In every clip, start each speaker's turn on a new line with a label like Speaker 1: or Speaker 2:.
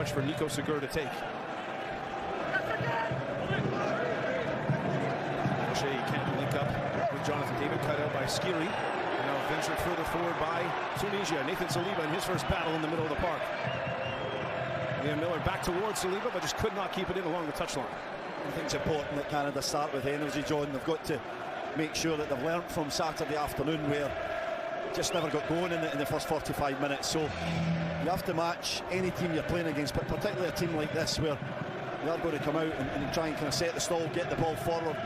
Speaker 1: Much for Nico Segura to take. O'Shea can't link up with Jonathan David, cut out by Skiri. Now ventured further forward by Tunisia. Nathan Saliba in his first battle in the middle of the park. Liam Miller back towards Saliba, but just could not keep it in along the touchline.
Speaker 2: I think it's important that Canada start with energy, John. They've got to make sure that they've learnt from Saturday afternoon, where it just never got going in the first 45 minutes. So you have to match any team you're playing against, but particularly a team like this where they are going to come out and try and kind of set the stall, get the ball forward.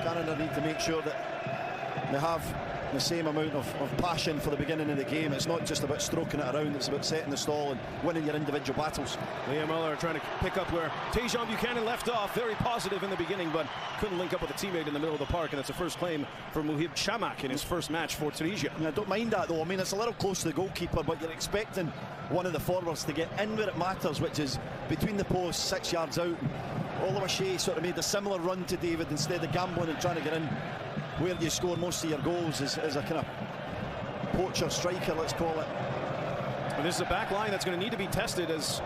Speaker 2: Canada need to make sure that they have the same amount of passion for the beginning of the game. It's not just about stroking it around, it's about setting the stall and winning your individual battles.
Speaker 1: Liam Miller trying to pick up where Tajon Buchanan left off. Very positive in the beginning, but couldn't link up with a teammate in the middle of the park, and it's a first claim for Muhib Chamak in his first match for Tunisia.
Speaker 2: I don't mind that though. I mean, it's a little close to the goalkeeper, but you're expecting one of the forwards to get in where it matters, which is between the posts, 6 yards out. Oliver Shea sort of made a similar run to David instead of gambling and trying to get in where you score most of your goals as a kind of poacher striker, let's call it.
Speaker 1: And this is a back line that's going to need to be tested as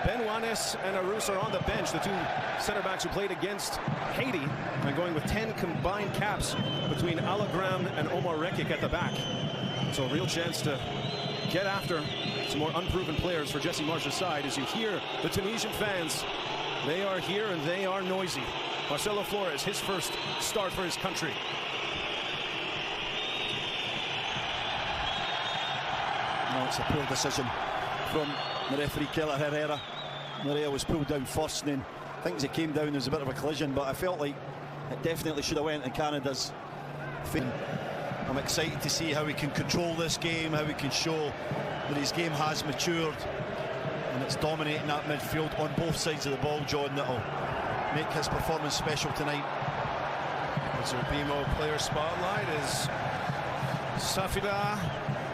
Speaker 1: Ben Wanes and Arus are on the bench, the two center backs who played against Haiti, and going with 10 combined caps between Alagram and Omar Rekik at the back. So a real chance to get after some more unproven players for Jesse Marsh's side. As you hear the Tunisian fans, they are here and they are noisy. Marcelo Flores, his first start for his country.
Speaker 2: No, it's a poor decision from the referee, Keller Herrera. Maria was pulled down first, and then I think as it came down there was a bit of a collision, but I felt like it definitely should have went in Canada's favour. I'm excited to see how he can control this game, how he can show that his game has matured, and it's dominating that midfield on both sides of the ball, John, that'll make his performance special tonight.
Speaker 1: So BMO player spotlight is Safida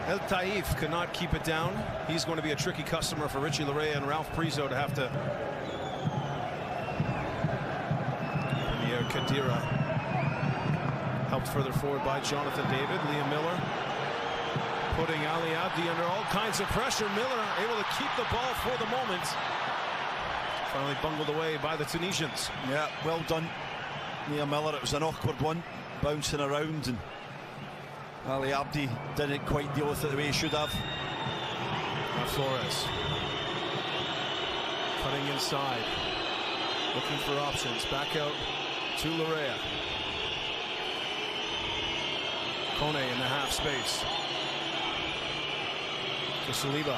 Speaker 1: El Taif could not keep it down. He's going to be a tricky customer for Richie Larea and Ralph Prizo to have to. Premier Kadira helped further forward by Jonathan David. Liam Miller putting Ali Abdi under all kinds of pressure. Miller able to keep the ball for the moment. Finally bungled away by the Tunisians.
Speaker 2: Yeah, well done, Liam Miller. It was an awkward one, bouncing around, and Ali Abdi didn't quite deal with it the way he should have.
Speaker 1: Flores cutting inside, looking for options. Back out to Larea. Kone in the half space. To Saliba.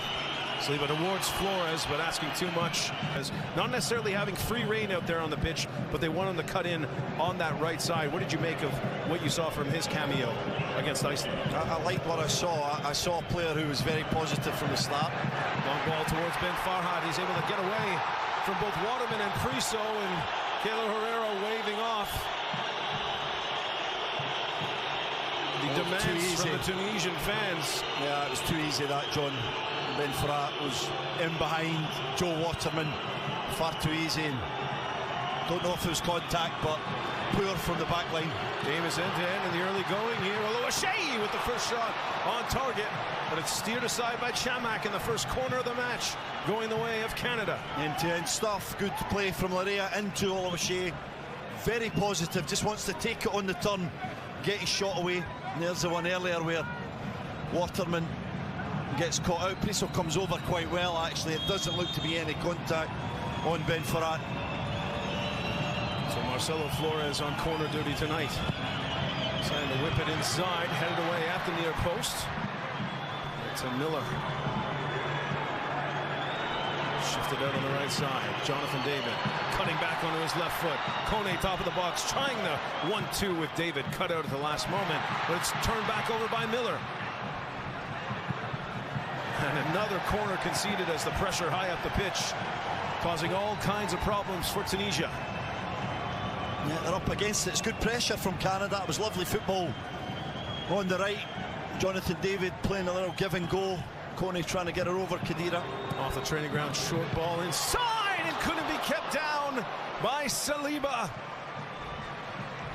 Speaker 1: Saliba towards Flores, but asking too much. As not necessarily having free reign out there on the pitch, but they want him to cut in on that right side. What did you make of what you saw from his cameo against Iceland?
Speaker 2: I liked what I saw. I saw a player who was very positive from the start.
Speaker 1: Long ball towards Ben Farhad. He's able to get away from both Waterman and Priso, and Keylor Herrera waving off. The demands from the Tunisian fans.
Speaker 2: Yeah, it was too easy that, John. Ben Farhad was in behind Joe Waterman, far too easy, and don't know if it was contact, but poor from the back line.
Speaker 1: Game is end-to-end in the early going here, although O'Shea with the first shot on target, but it's steered aside by Chamak in the first corner of the match, going the way of Canada.
Speaker 2: End-to-end stuff, good play from Larea into Oliver Shea. Very positive, just wants to take it on the turn, get his shot away. And there's the one earlier where Waterman gets caught out. Priso comes over quite well, actually. It doesn't look to be any contact on Ben Farhad.
Speaker 1: So Marcelo Flores on corner duty tonight. Trying to whip it inside, headed away at the near post. It's a Miller. Shifted out on the right side. Jonathan David cutting back onto his left foot. Kone top of the box, trying the 1-2 with David. Cut out at the last moment, but it's turned back over by Miller. And another corner conceded as the pressure high up the pitch, causing all kinds of problems for Tunisia.
Speaker 2: Yeah, they're up against it. It's good pressure from Canada. It was lovely football on the right. Jonathan David playing a little give and go. Kone trying to get her over Kadira.
Speaker 1: Off the training ground, short ball inside, and couldn't be kept down by Saliba.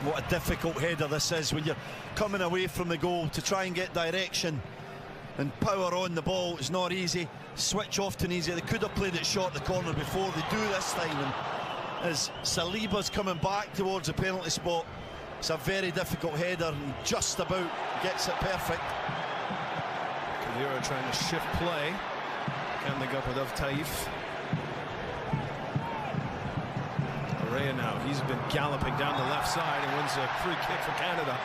Speaker 2: What a difficult header this is when you're coming away from the goal to try and get direction. and power on the ball. It's not easy. Switch off Tunisia. They could have played it short the corner before. They do this time, and as Saliba's coming back towards the penalty spot, it's a very difficult header and just about gets it perfect.
Speaker 1: Kadira trying to shift play. Can't link up with Taif. Area now, he's been galloping down the left side and wins a free kick for Canada.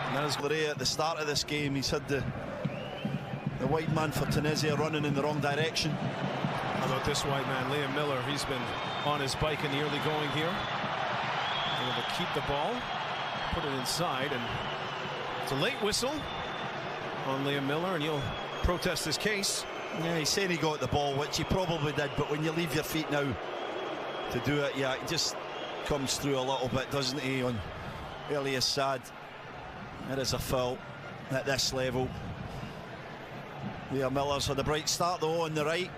Speaker 1: And that is Area
Speaker 2: at the start of this game. He's had the wide man for Tunisia running in the wrong direction.
Speaker 1: How about this wide man, Liam Miller? He's been on his bike in the early going here. Able to keep the ball, put it inside, and it's a late whistle on Liam Miller, and he'll protest his case.
Speaker 2: Yeah, he's saying he got the ball, which he probably did, but when you leave your feet now to do it, yeah, it just comes through a little bit, doesn't he, on Elias Sad. It is a foul at this level. Liam Miller's had a bright start though on the right.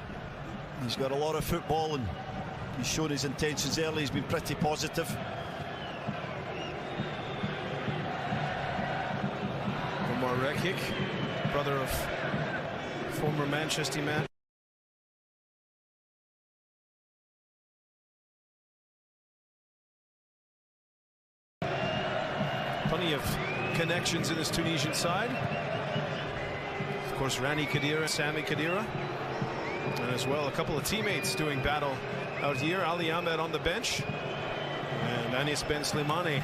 Speaker 2: He's got a lot of football and he's shown his intentions early. He's been pretty positive.
Speaker 1: Omar Rekik, brother of former Manchester man. Plenty of connections in this Tunisian side. Of course, Rani Kadira, Sami Kadira, and as well a couple of teammates doing battle out here. Ali Ahmed on the bench, and Anis Ben Slimani,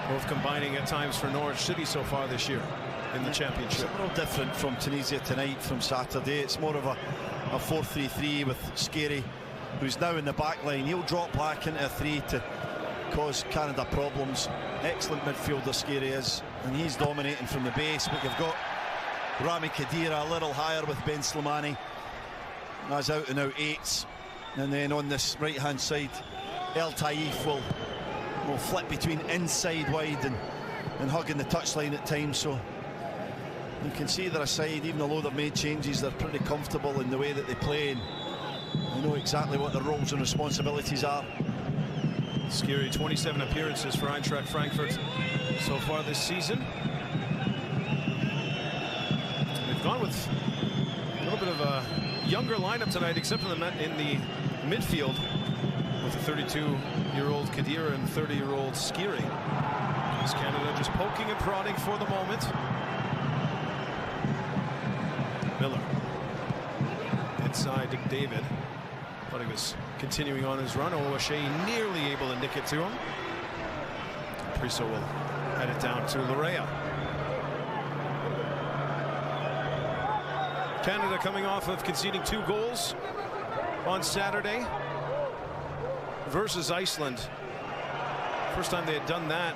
Speaker 1: both combining at times for Norwich City so far this year in the championship.
Speaker 2: It's a little different from Tunisia tonight from Saturday. It's more of a 4-3-3 with Scary, who's now in the back line. He'll drop back into a 3 to cause Canada problems. Excellent midfielder Scary is, and he's dominating from the base, but you've got Rami Kadira a little higher with Ben Slimani as out and out 8s, and then on this right hand side El Taif will flip between inside wide and hugging the touchline at times, so you can see they're a side, even though they've made changes, they're pretty comfortable in the way that they play and they know exactly what their roles and responsibilities are.
Speaker 1: Scary 27 appearances for Eintracht Frankfurt so far this season. They've gone with a little bit of a younger lineup tonight, except in the midfield, with a 32-year-old Kadira and 30-year-old Skiri. Is Canada just poking and prodding for the moment. Miller inside to David. Thought he was continuing on his run. O'Shea nearly able to nick it to him. Priso will head it down to Larea. Canada coming off of conceding 2 goals on Saturday versus Iceland. First time they had done that,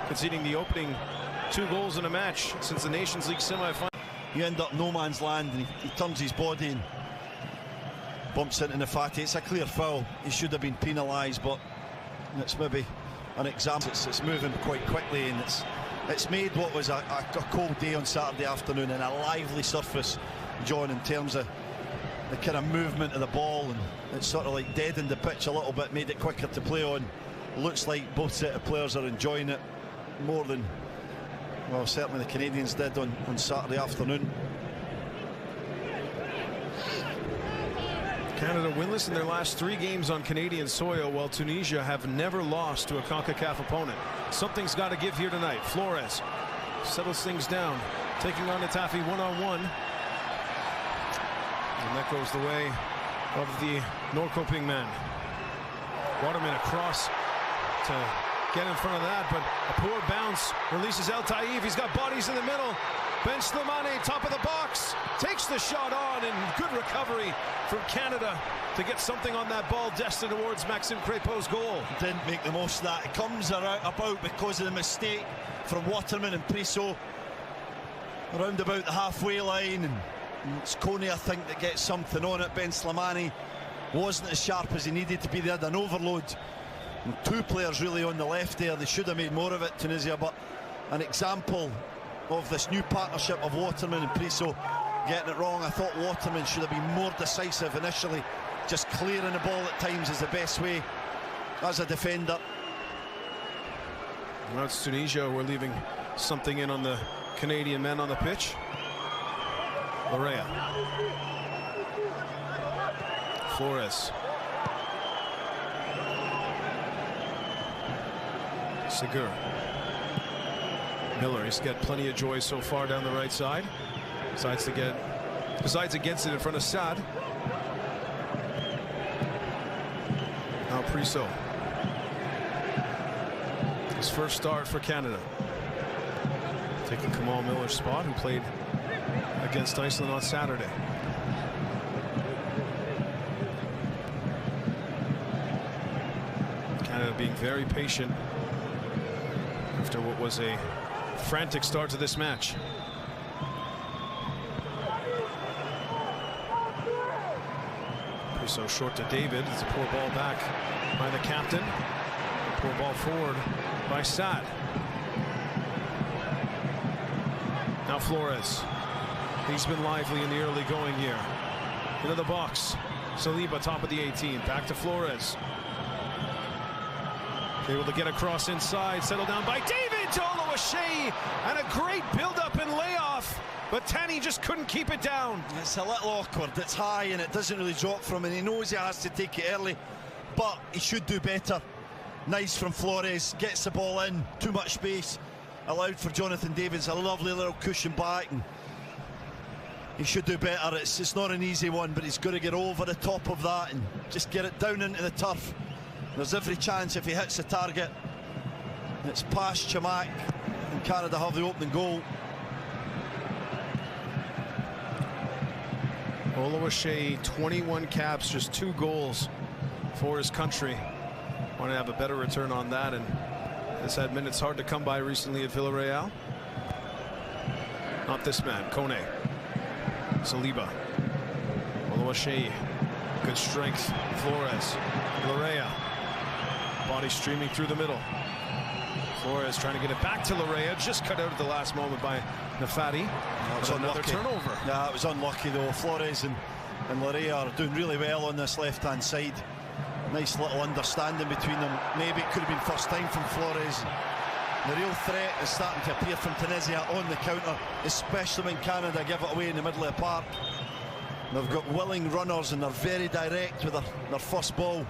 Speaker 1: conceding the opening 2 goals in a match since the Nations League semi-final.
Speaker 2: You end up no man's land, and he turns his body and bumps into Nafati. It's a clear foul. He should have been penalised, but it's maybe an example. It's moving quite quickly, and it's made what was a cold day on Saturday afternoon and a lively surface, John, in terms of the kind of movement of the ball, and it's sort of like deadened the pitch a little bit, made it quicker to play on. Looks like both set of players are enjoying it more than, well, certainly the Canadians did on Saturday afternoon.
Speaker 1: Canada winless in their last 3 games on Canadian soil, while Tunisia have never lost to a CONCACAF opponent. Something's got to give here tonight. Flores settles things down, taking on Itafi one-on-one. And that goes the way of the Norrköping man. Waterman across to get in front of that, but a poor bounce releases El Taif. He's got bodies in the middle. Ben Slimani, top of the box, takes the shot on, and good recovery from Canada to get something on that ball destined towards Maxime Crépeau's goal.
Speaker 2: Didn't make the most of that. It comes about because of the mistake from Waterman and Priso around about the halfway line, and it's Coney, I think, that gets something on it. Ben Slimani wasn't as sharp as he needed to be. They had an overload, and 2 players really on the left there. They should have made more of it, Tunisia, but an example of this new partnership of Waterman and Priso getting it wrong. I thought Waterman should have been more decisive initially. Just clearing the ball at times is the best way as a defender.
Speaker 1: Well, it's Tunisia. We're leaving something in on the Canadian men on the pitch. Larea. Flores. Segur. Miller, he's got plenty of joy so far down the right side. Decides against it in front of Sad. Now Priso. His first start for Canada. Taking Kamal Miller's spot, who played against Iceland on Saturday. Canada being very patient after what was a frantic start to this match. So short to David. It's a poor ball back by the captain. Poor ball forward by Sad. Now Flores. He's been lively in the early going here. Into the box. Saliba top of the 18. Back to Flores. Able to get across inside. Settled down by David to Oluwaseyi. And a great build-up and layoff. But Tani just couldn't keep it down.
Speaker 2: It's a little awkward. It's high and it doesn't really drop from him. He knows he has to take it early, but he should do better. Nice from Flores. Gets the ball in. Too much space. Allowed for Jonathan Davids. A lovely little cushion back. And he should do better. It's not an easy one, but he's got to get over the top of that and just get it down into the turf. There's every chance if he hits the target. It's past Chamak and Canada have the opening goal.
Speaker 1: Oluwaseyi, 21 caps, just 2 goals for his country. Want to have a better return on that, and has had minutes hard to come by recently at Villarreal. Not this man, Kone. Saliba. Oluwaseyi, good strength. Flores. Larea. Body streaming through the middle. Flores trying to get it back to Larea, just cut out at the last moment by Nafati.
Speaker 2: That was
Speaker 1: another turnover.
Speaker 2: Yeah, it was unlucky though. Flores and Larea are doing really well on this left-hand side. Nice little understanding between them. Maybe it could have been first time from Flores. The real threat is starting to appear from Tunisia on the counter, especially when Canada give it away in the middle of the park. They've got willing runners and they're very direct with their first ball,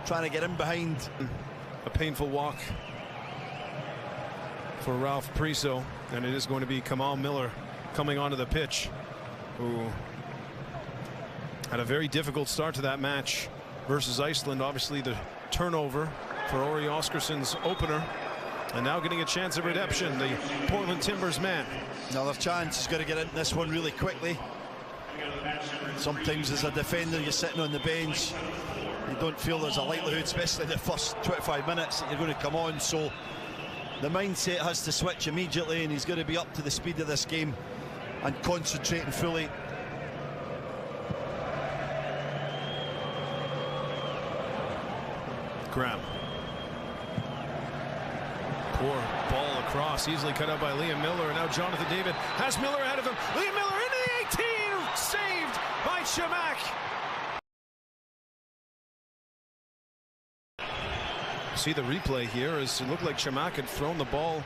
Speaker 2: trying to get in behind.
Speaker 1: A painful walk for Ralph Priso, and it is going to be Kamal Miller coming onto the pitch, who had a very difficult start to that match versus Iceland. Obviously the turnover for Ori Oscarsson's opener, and now getting a chance of redemption, the Portland Timbers man.
Speaker 2: Another chance. He's got to get into this one really quickly. Sometimes as a defender you're sitting on the bench, you don't feel there's a likelihood, especially the first 25 minutes, that you're going to come on. So the mindset has to switch immediately, and he's going to be up to the speed of this game and concentrating fully.
Speaker 1: Graham. Poor ball across, easily cut out by Liam Miller, and now Jonathan David has Miller ahead of him. Liam Miller into the 18, saved by Chamak. See the replay here, as it looked like Chamak had thrown the ball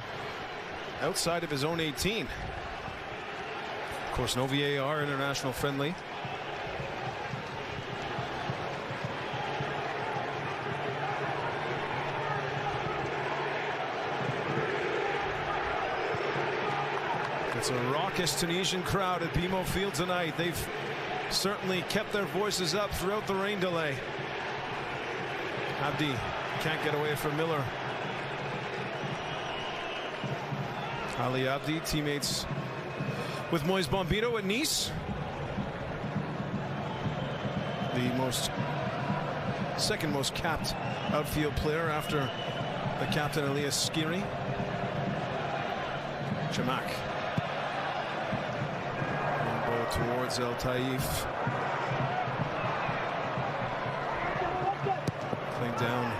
Speaker 1: outside of his own 18. Of course, no VAR, international friendly. It's a raucous Tunisian crowd at BMO Field tonight. They've certainly kept their voices up throughout the rain delay. Abdi can't get away from Miller. Ali Abdi, teammates with Moise Bombito at Nice. The second most capped outfield player after the captain Elias Skiri. Chamak. Ball towards El Taif. Playing down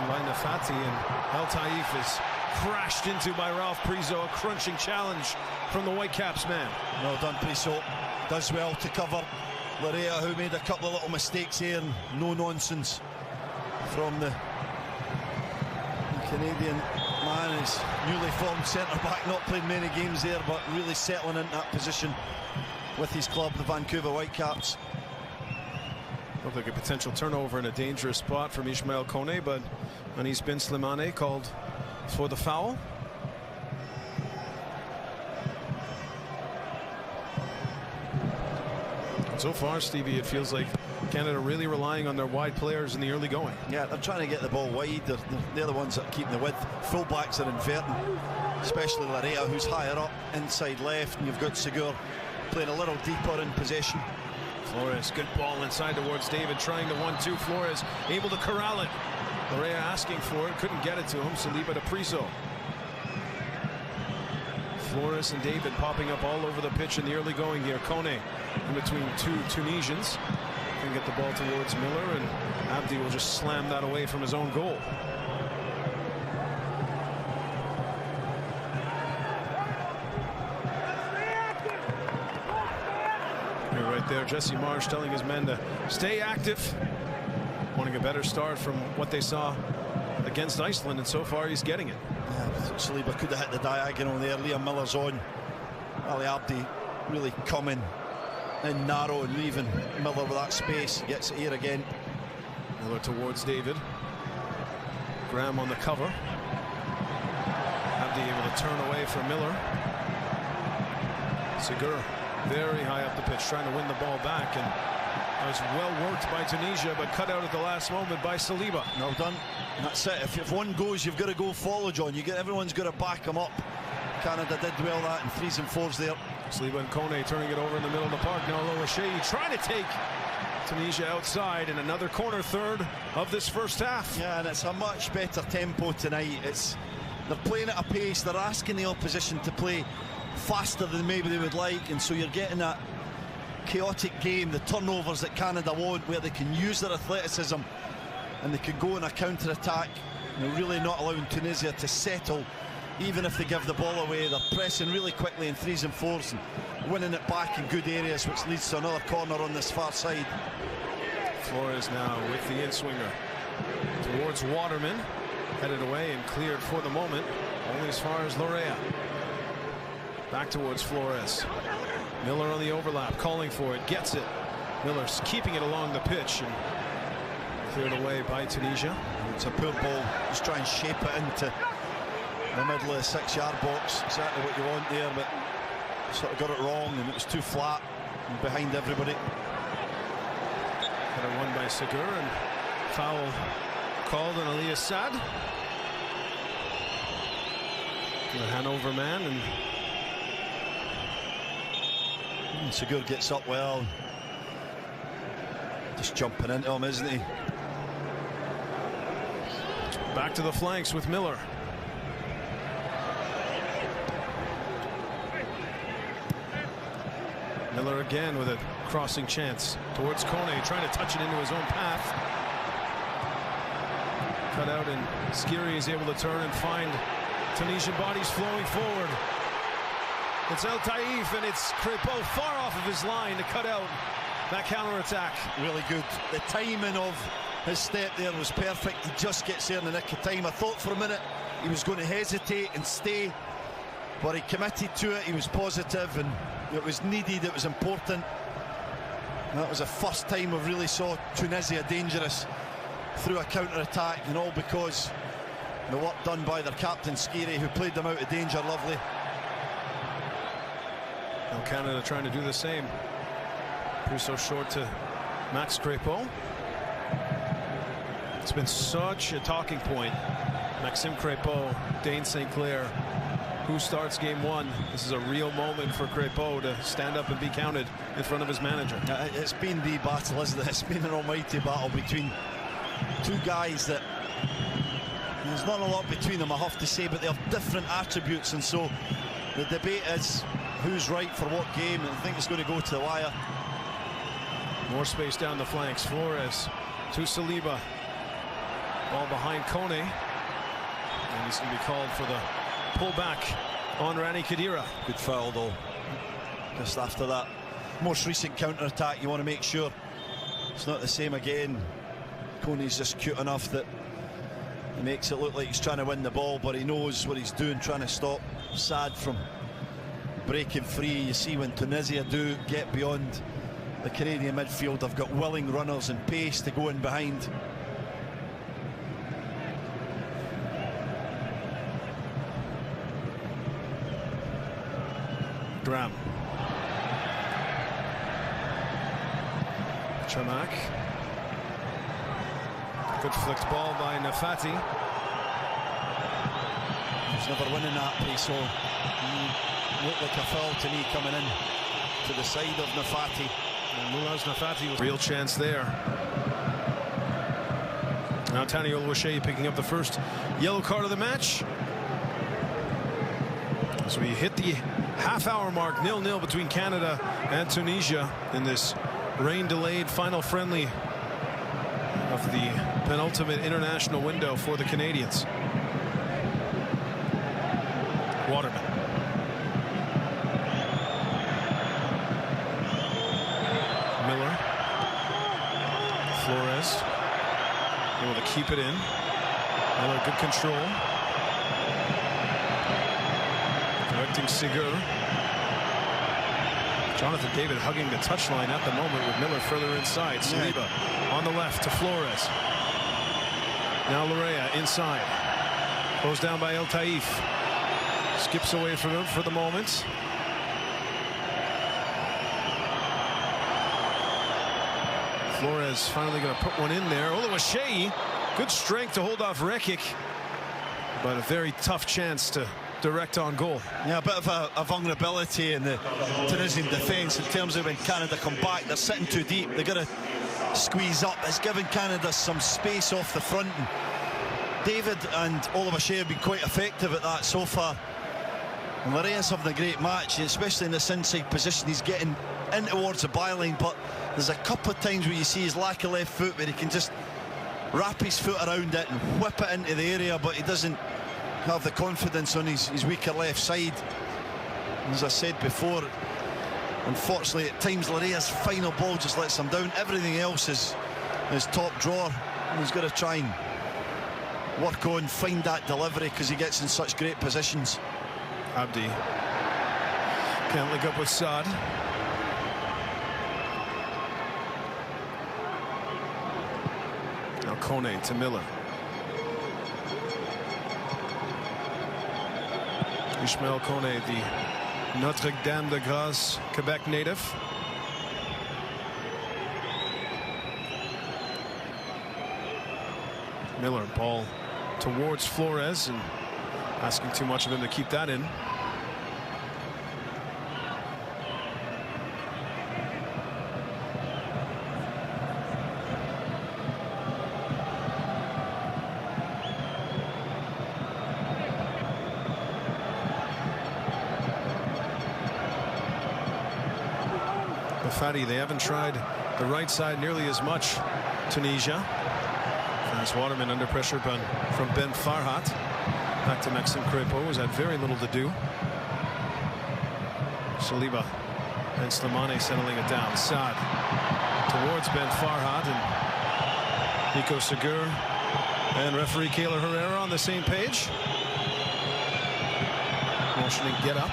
Speaker 1: by Nafati, and El Taif is crashed into by Ralph Priso. A crunching challenge from the Whitecaps man.
Speaker 2: Well done, Priso. Does well to cover Larea, who made a couple of little mistakes here, and no nonsense from the Canadian man, his newly formed centre-back, not played many games there, but really settling into that position with his club, the Vancouver Whitecaps.
Speaker 1: Looked like a potential turnover in a dangerous spot from Ismail Kone, but Anis bin Slimane called for the foul. So far, Stevie, it feels like Canada really relying on their wide players in the early going.
Speaker 2: Yeah, they're trying to get the ball wide. They're the ones that are keeping the width. Fullbacks are inverting, especially Wadéa, who's higher up inside left, and you've got Segur playing a little deeper in possession.
Speaker 1: Flores, good ball inside towards David, trying the 1-2. Flores able to corral it. Wadéa asking for it, couldn't get it to him. Saliba to Priso. Flores and David popping up all over the pitch in the early going here. Kone in between two Tunisians. Can get the ball towards Miller, and Abdi will just slam that away from his own goal. Here right there, Jesse Marsh telling his men to stay active, wanting a better start from what they saw against Iceland, and so far he's getting it.
Speaker 2: Saliba could have hit the diagonal there. Liam Miller's on. Ali Abdi really coming in narrow and leaving Miller with that space. Gets it here again.
Speaker 1: Miller towards David. Graham on the cover. Abdi able to turn away from Miller. Segur very high up the pitch, trying to win the ball back, and that was well worked by Tunisia, but cut out at the last moment by Saliba.
Speaker 2: Well done. And that's it. If one goes, you've got to go follow, John. Everyone's got to back him up. Canada did well that in 3s and 4s there.
Speaker 1: Saliba and Kone turning it over in the middle of the park. Now Loa Sheyi trying to take Tunisia outside, in another corner third of this first half.
Speaker 2: Yeah, and it's a much better tempo tonight. They're playing at a pace. They're asking the opposition to play faster than maybe they would like, and so you're getting that chaotic game, the turnovers that Canada want, where they can use their athleticism and they can go in a counter-attack. They're really not allowing Tunisia to settle. Even if they give the ball away, they're pressing really quickly in 3s and 4s and winning it back in good areas, which leads to another corner on this far side.
Speaker 1: Flores now with the in-swinger towards Waterman, headed away and cleared for the moment, only as far as Lorea. Back towards Flores. Miller on the overlap, calling for it, gets it. Miller's keeping it along the pitch and cleared away by Tunisia.
Speaker 2: It's a poor ball. Just try and shape it into the middle of the 6-yard box. Exactly what you want there, but sort of got it wrong, and it was too flat and behind everybody.
Speaker 1: Header won by Segur, and foul called on Ali Assad. The Hanover man, and
Speaker 2: Segur gets up well. Just jumping into him, isn't he?
Speaker 1: Back to the flanks with Miller. Miller again with a crossing chance towards Kone, trying to touch it into his own path. Cut out, and Skiri is able to turn and find Tunisian bodies flowing forward. It's El Taif, and it's Crépeau far off of his line to cut out that counter-attack.
Speaker 2: Really good. The timing of his step there was perfect. He just gets there in the nick of time. I thought for a minute he was going to hesitate and stay, but he committed to it. He was positive, and it was needed. It was important. That was the first time we've really saw Tunisia dangerous through a counter-attack, and all because the work done by their captain Skiri, who played them out of danger lovely.
Speaker 1: Now Canada trying to do the same. Priso short to Max Crépeau. It's been such a talking point. Maxime Crépeau, Dane St. Clair, who starts game one. This is a real moment for Crépeau to stand up and be counted in front of his manager.
Speaker 2: It's been the battle, isn't it? It's been an almighty battle between two guys that there's not a lot between them, I have to say, but they have different attributes, and so the debate is who's right for what game, and I think it's going to go to the wire.
Speaker 1: More space down the flanks. Flores to Saliba. Ball behind Kone. And he's going to be called for the pullback on Rani Khedira.
Speaker 2: Good foul, though. Just after that most recent counter-attack, you want to make sure it's not the same again. Kone's just cute enough that He makes it look like he's trying to win the ball, but he knows what he's doing, trying to stop Saad from breaking free. You see when Tunisia do get beyond the Canadian midfield, they've got willing runners and pace to go in behind.
Speaker 1: Graham. Chamak. Good flicked ball by Nafati.
Speaker 2: He's never winning that piece, so looked like a foul to me coming in to the side of Nafati.
Speaker 1: And Mulaz Nafati was real chance there. Now Tani Oluwaseyi picking up the first yellow card of the match. So we hit the half-hour mark, 0-0 between Canada and Tunisia in this rain-delayed final friendly of the penultimate international window for the Canadians. Waterman. Miller. Flores able to keep it in. Miller, good control. Directing Sigur. Jonathan David hugging the touchline at the moment with Miller further inside. Saliba on the left to Flores. Now Larea inside. Closed down by El Taif. Skips away from him for the moment. Flores finally going to put one in there. Oluwaseyi, good strength to hold off Rekic, but a very tough chance to direct on goal.
Speaker 2: Yeah, a bit of a vulnerability in the Tunisian defence in terms of when Canada come back. They're sitting too deep. They've got to squeeze up. It's given Canada some space off the front. And David and Oluwaseyi have been quite effective at that so far. And Larea's having a great match, especially in this inside position. He's getting in towards the byline, but there's a couple of times where you see his lack of left foot where he can just wrap his foot around it and whip it into the area, but he doesn't have the confidence on his weaker left side. As I said before, unfortunately at times Larea's final ball just lets him down. Everything else is top drawer. He's got to try and work on, find that delivery, because he gets in such great positions.
Speaker 1: Abdi can't link up with Saad. Now Kone to Miller. Ismaël Kone, the Notre Dame de Grâce Quebec native. Miller, ball towards Flores, and asking too much of him to keep that in. Fatty, they haven't tried the right side nearly as much. Tunisia. As Waterman under pressure from Ben Farhat. Back to Maxime Crépeau, who's had very little to do. Saliba and Slimane settling it down. Saad towards Ben Farhat and Nico Sigur and referee Kayla Herrera on the same page. Motioning get up.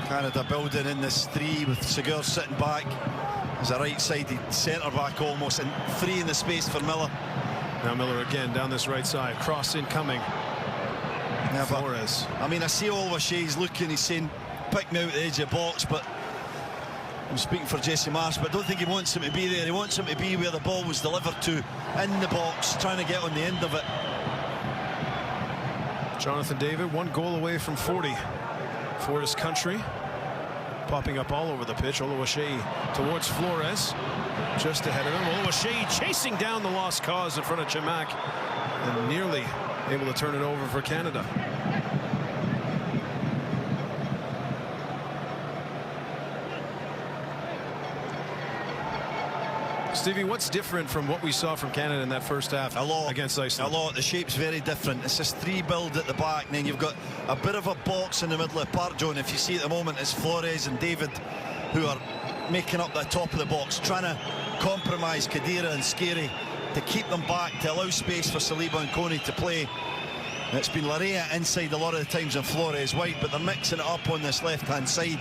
Speaker 2: Canada building in this three with Sigur sitting back as a right-sided centre-back almost, and free in the space for Miller.
Speaker 1: Now Miller again down this right side. Cross incoming. Yeah, Flores.
Speaker 2: I mean, I see Oluwaseyi's looking, he's saying, pick me out the edge of the box, but I'm speaking for Jesse Marsh, but I don't think he wants him to be there. He wants him to be where the ball was delivered to, in the box, trying to get on the end of it.
Speaker 1: Jonathan David, 1 goal away from 40 for his country. Popping up all over the pitch. Oluwaseyi towards Flores, just ahead of him. Oluwaseyi chasing down the lost cause in front of Chamak, and nearly able to turn it over for Canada. Stevie, what's different from what we saw from Canada in that first half against Iceland?
Speaker 2: A lot. The shape's very different. It's this 3 build at the back, and then you've got a bit of a box in the middle of the park, John. If you see at the moment, it's Flores and David who are making up the top of the box, trying to compromise Khedira and Scarry to keep them back, to allow space for Saliba and Coney to play. It's been Larea inside a lot of the times and Flores wide, but they're mixing it up on this left-hand side.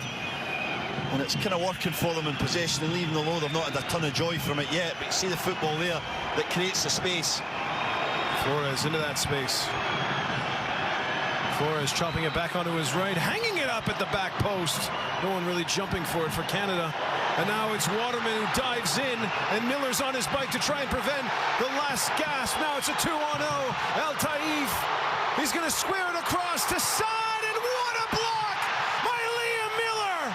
Speaker 2: And it's kind of working for them in possession, and even though they've not had a ton of joy from it yet, but you see the football there that creates the space.
Speaker 1: Flores into that space. Flores chopping it back onto his right, hanging it up at the back post. No one really jumping for it for Canada. And now it's Waterman who dives in, and Miller's on his bike to try and prevent the last gasp. Now it's a 2-on-0. El Taif, he's going to square it across to side, and what a block by Liam Miller!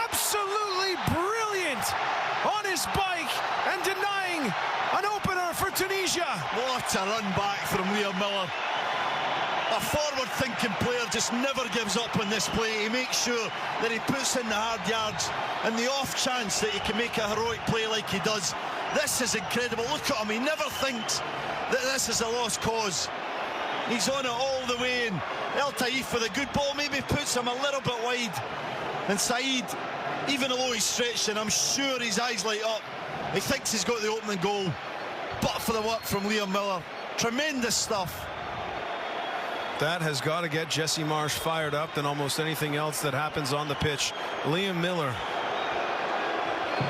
Speaker 1: Absolutely brilliant on his bike and denying an opener for Tunisia.
Speaker 2: What a run back from Liam Miller. A forward-thinking player just never gives up on this play. He makes sure that he puts in the hard yards, and the off chance that he can make a heroic play like he does. This is incredible. Look at him. He never thinks that this is a lost cause. He's on it all the way, and El Taif with a good ball maybe puts him a little bit wide. And Saeed, even though he's stretching, I'm sure his eyes light up. He thinks he's got the opening goal. But for the work from Liam Miller, tremendous stuff.
Speaker 1: That has got to get Jesse Marsh fired up than almost anything else that happens on the pitch. Liam Miller,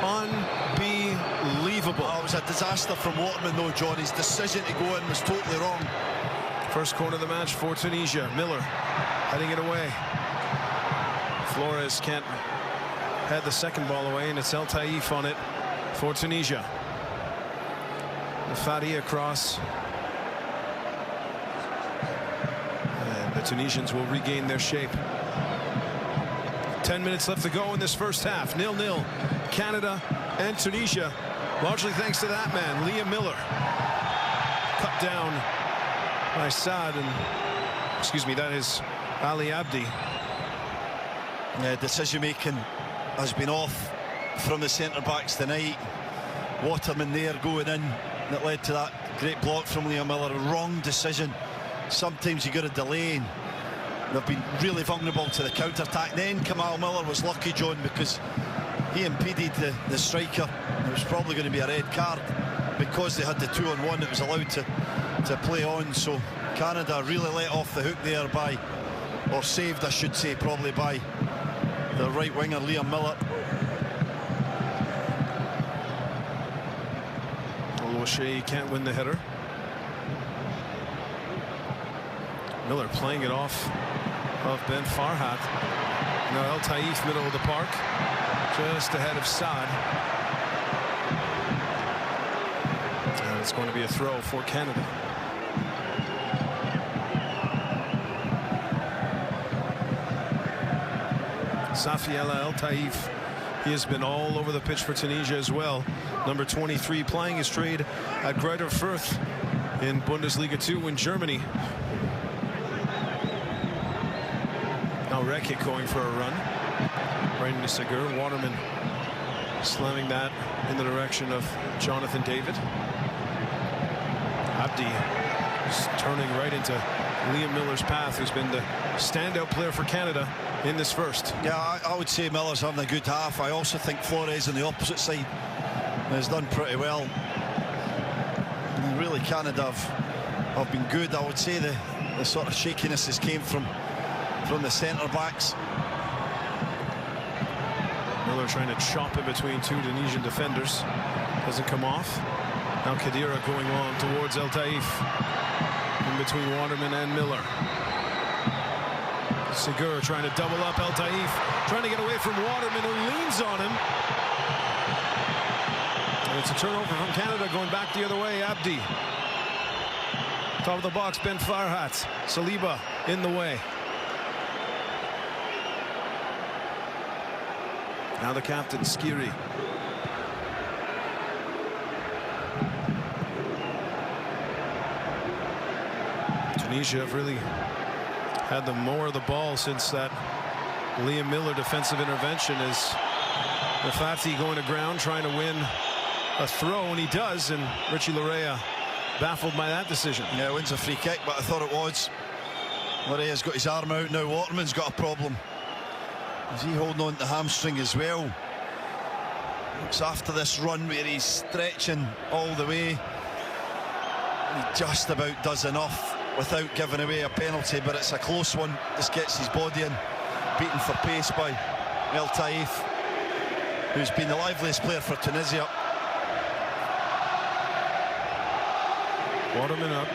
Speaker 1: unbelievable.
Speaker 2: Oh, it was a disaster from Waterman though, John. His decision to go in was totally wrong.
Speaker 1: First corner of the match for Tunisia. Miller heading it away. Flores can't head the second ball away, and it's El Taif on it for Tunisia. The Fadi across. The Tunisians will regain their shape. 10 minutes left to go in this first half. 0-0. Canada and Tunisia. Largely thanks to that man, Liam Miller. Cut down by Saad, and excuse me, that is Ali Abdi.
Speaker 2: Yeah, decision making has been off from the centre backs tonight. Waterman there going in, that led to that great block from Liam Miller. Wrong decision. Sometimes you got to delay, and they've been really vulnerable to the counter-attack. Then Kamal Miller was lucky, John, because he impeded the striker. It was probably going to be a red card because they had the 2-on-1 that was allowed to play on. So Canada really let off the hook there by, or saved I should say, probably by the right winger Liam Miller.
Speaker 1: O'Shea can't win the header. Miller playing it off of Ben Farhat. Now El Taif, middle of the park, just ahead of Saad. And it's going to be a throw for Canada. Safiella El Taif, he has been all over the pitch for Tunisia as well. Number 23, playing his trade at Greuther Fürth in Bundesliga 2 in Germany. Now Rekik going for a run right into Segur. Waterman slamming that in the direction of Jonathan David. Abdi just turning right into Liam Miller's path, who's been the standout player for Canada in this first.
Speaker 2: Yeah, I would say Miller's having a good half. I also think Flores on the opposite side has done pretty well. And really Canada have been good. I would say the sort of shakiness has came from the centre backs.
Speaker 1: Miller trying to chop in between two Tunisian defenders. Doesn't come off. Now Khedira going on towards El Taif. In between Waterman and Miller. Segur trying to double up El Taif. Trying to get away from Waterman, who leans on him. And it's a turnover from Canada, going back the other way. Abdi. Top of the box, Ben Farhat. Saliba in the way. Now the captain, Skiri. Tunisia have really had the more of the ball since that Liam Miller defensive intervention. Is Rafati going to ground, trying to win a throw, and he does, and Richie Larea baffled by that decision.
Speaker 2: Yeah, wins a free kick, but I thought it was. Larea's got his arm out now. Waterman's got a problem. Is he holding on to hamstring as well? It's after this run where he's stretching all the way. He just about does enough without giving away a penalty, but it's a close one. Just gets his body in, beaten for pace by El Taif, who's been the liveliest player for Tunisia.
Speaker 1: Waterman up,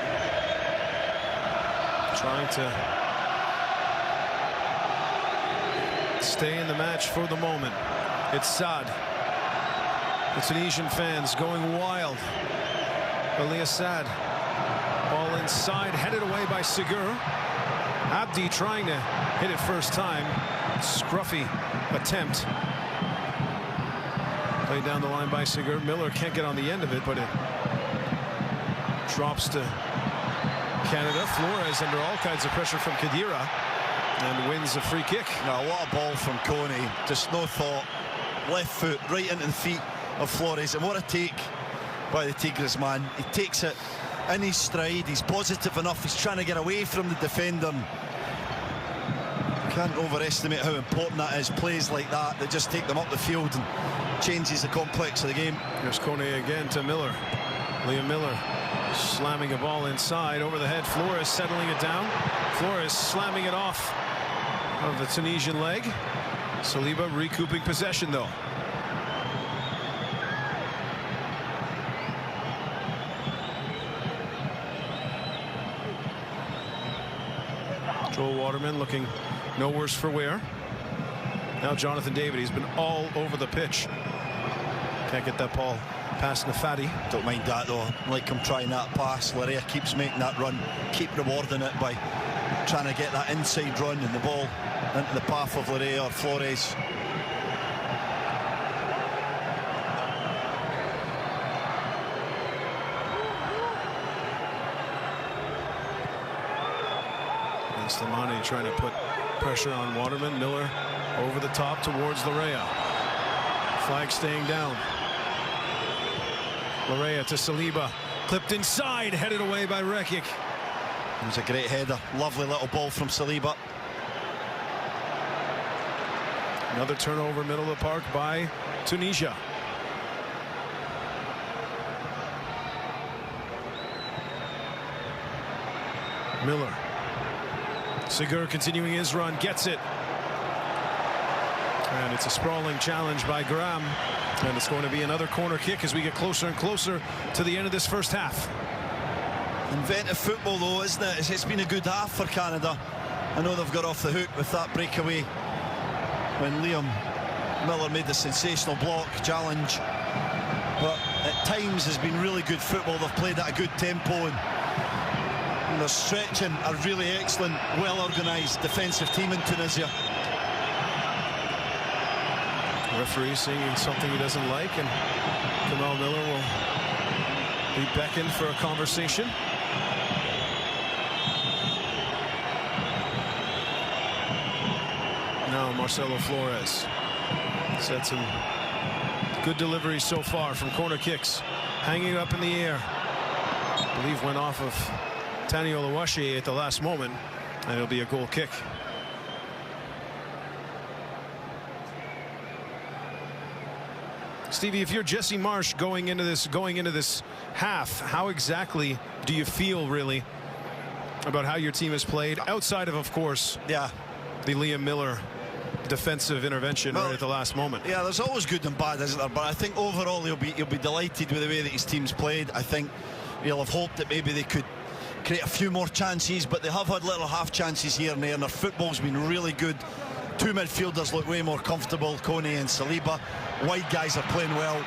Speaker 1: trying to stay in the match for the moment. It's Saad. The Tunisian fans going wild. Ali Saad, ball inside, headed away by Sigur. Abdi trying to hit it first time. Scruffy attempt. Played down the line by Sigur. Miller can't get on the end of it, but it drops to Canada. Flores under all kinds of pressure from Khedira and wins a free kick.
Speaker 2: Now, what a ball from Coney. Just no thought. Left foot right into the feet of Flores, and what a take by the Tigres man. He takes it in his stride. He's positive enough. He's trying to get away from the defender. Can't overestimate how important that is. Plays like that just take them up the field and changes the complex of the game.
Speaker 1: There's Kone again to Miller. Liam Miller slamming a ball inside over the head. Flores settling it down. Flores slamming it off of the Tunisian leg. Saliba recouping possession though. Joel Waterman looking no worse for wear. Now Jonathan David, he's been all over the pitch. Can't get that ball past Nafati.
Speaker 2: Don't mind that though. Like him trying that pass. Larea keeps making that run. Keep rewarding it by trying to get that inside run and the ball into the path of Larea or Flores.
Speaker 1: Slimani trying to put pressure on Waterman. Miller over the top towards Larea. Flag staying down. Larea to Saliba. Clipped inside, headed away by Rekic.
Speaker 2: It was a great header. Lovely little ball from Saliba.
Speaker 1: Another turnover middle of the park by Tunisia. Miller. Sigur continuing his run, gets it. And it's a sprawling challenge by Graham. And it's going to be another corner kick as we get closer and closer to the end of this first half.
Speaker 2: Inventive football though, isn't it? It's been a good half for Canada. I know they've got off the hook with that breakaway when Liam Miller made the sensational block challenge. But at times has been really good football. They've played at a good tempo and they're stretching a really excellent, well-organised defensive team in Tunisia.
Speaker 1: Referee seeing something he doesn't like, and Kamal Miller will be beckoned for a conversation. Now Marcelo Flores set some good deliveries so far from corner kicks, hanging up in the air. I believe went off of Tani Oluwaseyi at the last moment, and it'll be a goal kick. Stevie, if you're Jesse Marsh going into this half, how exactly do you feel really about how your team has played, outside of course, the Liam Miller defensive intervention right at the last moment?
Speaker 2: Yeah, there's always good and bad, isn't there? But I think overall he'll be delighted with the way that his team's played. I think he'll have hoped that maybe they could create a few more chances, but they have had little half chances here and there, and their football's been really good. Two midfielders look way more comfortable, Kone and Saliba. Wide guys are playing well.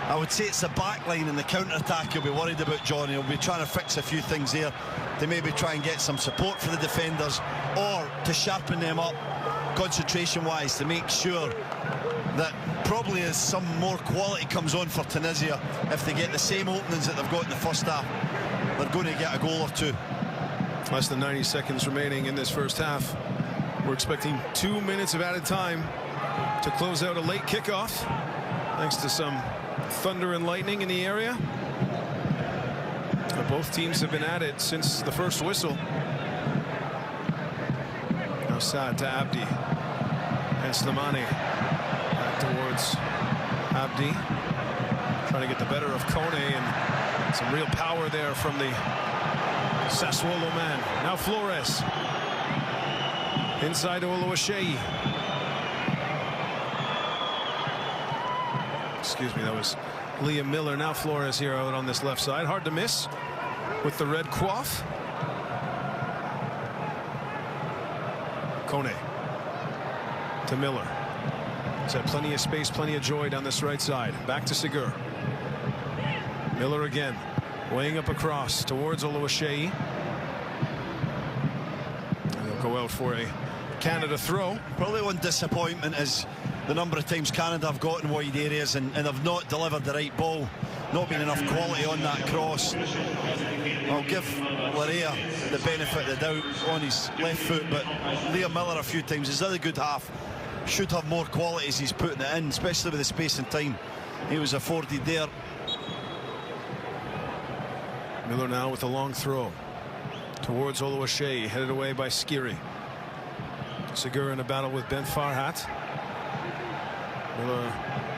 Speaker 2: I would say it's the back line and the counter-attack he'll be worried about, John. He'll be trying to fix a few things there to maybe try and get some support for the defenders, or to sharpen them up concentration-wise, to make sure that probably as some more quality comes on for Tunisia, if they get the same openings that they've got in the first half, they're going to get a goal or two.
Speaker 1: Less than 90 seconds remaining in this first half. We're expecting 2 minutes of added time to close out a late kickoff, thanks to some thunder and lightning in the area. Both teams have been at it since the first whistle. Now Saad to Abdi. And Slimani back towards Abdi, trying to get the better of Kone, and some real power there from the Sassuolo man. Now Flores inside to Oluwaseyi. Excuse me, that was Liam Miller. Now Flores here out on this left side. Hard to miss with the red coif. Kone to Miller. He's had plenty of space, plenty of joy down this right side. Back to Sigur. Miller again, weighing up across towards Oluwaseyi. And they'll go out for a Canada throw.
Speaker 2: Probably one disappointment is the number of times Canada have got in wide areas and have not delivered the right ball. Not been enough quality on that cross. I'll give Larea the benefit of the doubt on his left foot, but Liam Miller a few times has had a good half. Should have more quality as he's putting it in, especially with the space and time he was afforded there.
Speaker 1: Miller now with a long throw towards Oluwaseyi, headed away by Skiri. Sigur in a battle with Ben Farhat. Miller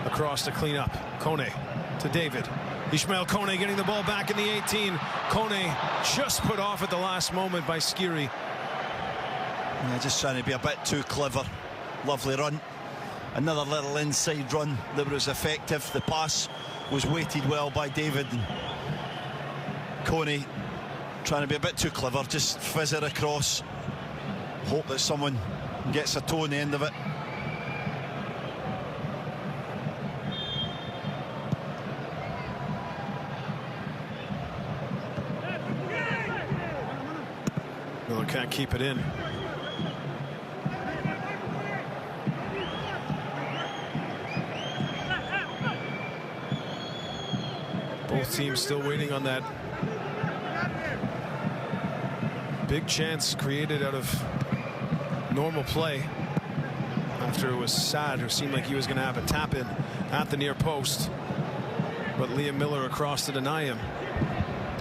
Speaker 1: across to clean up. Kone to David. Ismail Kone getting the ball back in the 18. Kone just put off at the last moment by Skiri.
Speaker 2: Yeah, just trying to be a bit too clever. Lovely run. Another little inside run that was effective. The pass was weighted well by David. And Kone trying to be a bit too clever. Just fizz it across. Hope that someone gets a toe on the end of it.
Speaker 1: Miller can't keep it in. Both teams still waiting on that big chance created out of normal play after it was Sad, who seemed like he was going to have a tap in at the near post, but Liam Miller across to deny him.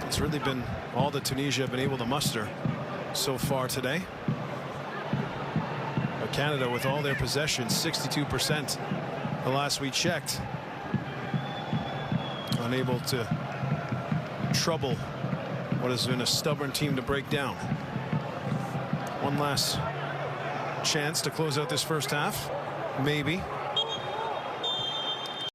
Speaker 1: It's really been all that Tunisia have been able to muster so far today. But Canada, with all their possession, 62% the last we checked, unable to trouble what has been a stubborn team to break down. One last chance to close out this first half, maybe.